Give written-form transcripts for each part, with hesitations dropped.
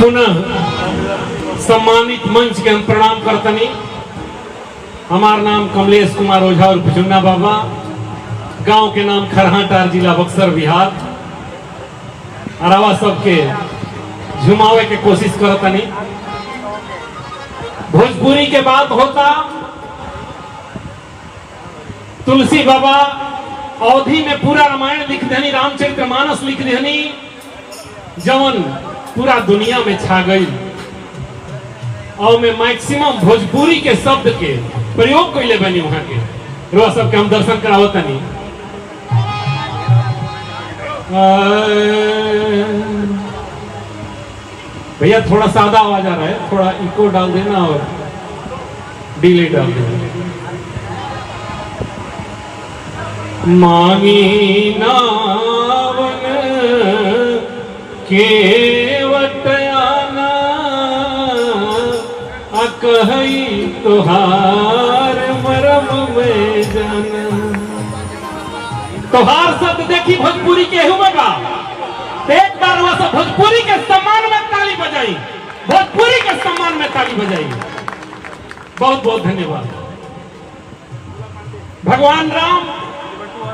पुनः सम्मानित मंच के हम प्रणाम करतनी। हमार नाम कमलेश कुमार ओझा और चुन्ना बाबा, गांव के नाम खरहाटार, जिला बक्सर, बिहार। अरावा सबके झुमावे के कोशिश करतनी। भोजपुरी के बात होता, तुलसी बाबा अवधि में पूरा रामायण लिख देनी, रामचरितमानस लिख देनी, जवन पूरा दुनिया में छा गई। और में मैक्सिमम भोजपुरी के शब्द के प्रयोग कैले बनी वहां के रोआ सबके हम दर्शन करावतनी। भैया थोड़ा सादा आवाज आ रहा है, थोड़ा इको डाल देना और डिले डाल देना। मांगी नावन केवट आना, अकहई तोहार मरम में जाना। तोहार शब्द देखी भोजपुरी के हुए बा, एक बार वह सब भोजपुरी के सम्मान में ताली बजाई, भोजपुरी के सम्मान में ताली बजाई। बहुत बहुत धन्यवाद। भगवान राम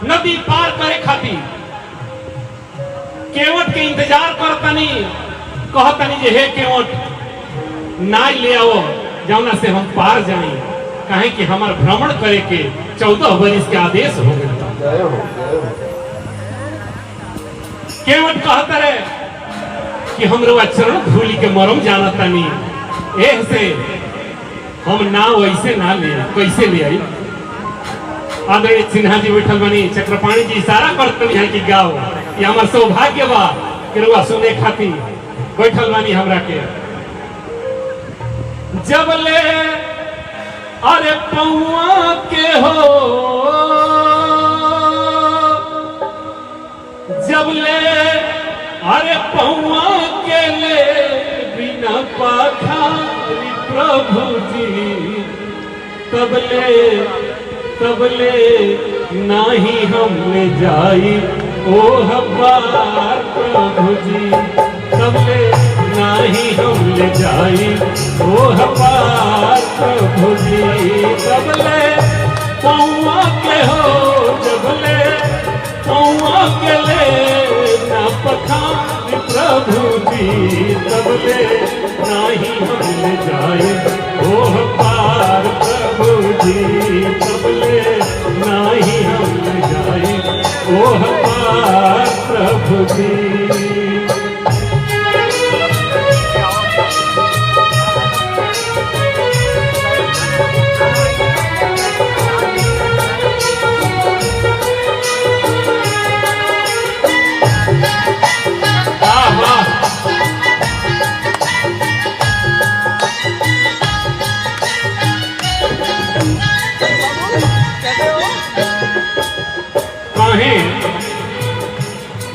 नदी पार करे खातिर केवट के इंतजार करतनी, कहतनी जे हे केवट नाई ले आओ जौना से हम पार जाए, कहे कि हमार भ्रमण करे के 14 वर्ष के आदेश हो गए। केवट कहता रहे कि हमरो चरण धूलि के मरम जानतनी, एह से हम ना वैसे ना ले, कैसे ले आई। आदरणीय सिन्हा जी बैठल बनी, चक्रपाणी जी इशारा करते हैं कि गाओ, ये हमार सौभाग्य बा कि रुआ सुने खातिर बैठल बनी हमरा के। जब ले अरे पौआ के हो, जब ले अरे पौआ के ले बिना पाखारी प्रभु जी, तबले नाही हम ले जाई ओ हमार प्रभु जी, तबले नाही हम ले जाई ओ हमार प्रभु जी। तबले पौआ के हो, जबले पौआ के ले ना पखारी प्रभु जी, तबले नाही हम ले जाई ओ हमार प्रभु जी, तबले नाही हम ले जाई ओ हमार प्रभु जी।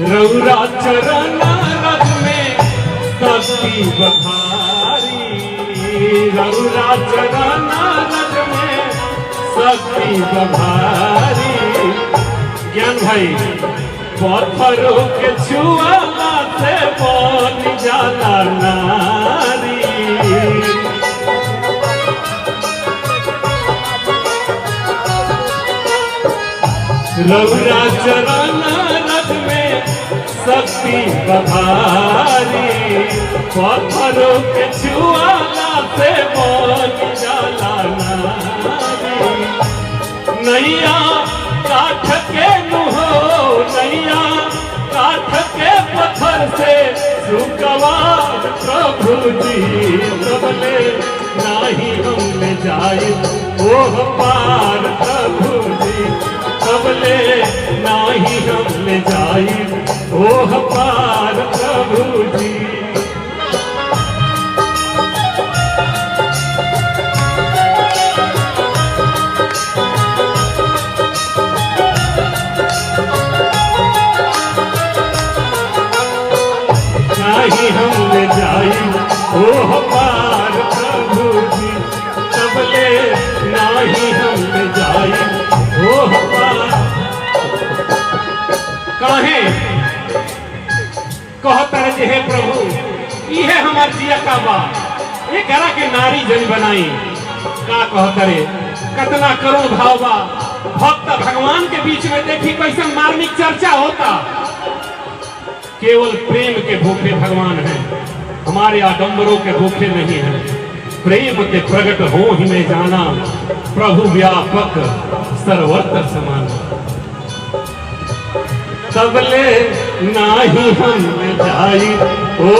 रौरा चरण रथ में शक्ति बखारी, रौरा चरण रथ में शक्ति बखारी। ज्ञान भाई पत्थरों के छुआला से बन जाला नारी, रौरा चरण रथ में शक्ति बखारी, पत्थरों के छुआला से बन जाला नारी। नैया काठ के नुहो, नैया काठ के पत्थर से सुकवार प्रभु जी, तबले नाही हम ले जाए ओ पार प्रभु जी, तबले नाही हम ले जाई ओ पार प्रभु जी। नाही हम ले जाई ओ पार प्रभु जी, तबले नाही हम ले जाई ओ पार। काहे कहता है हे प्रभु, है हमार जिया का बा ये करा के नारी जन बनाई का कहतरे कतना करो भाव बा भक्त भगवान के बीच में देखी कैसे मार्मिक चर्चा होता केवल प्रेम के भूखे भगवान हैं हमारे आडंबरों के भूखे नहीं हैं प्रेम के प्रकट हो ही में जाना प्रभु व्यापक सर्वत्र समान तबले नाही हम जाई ओ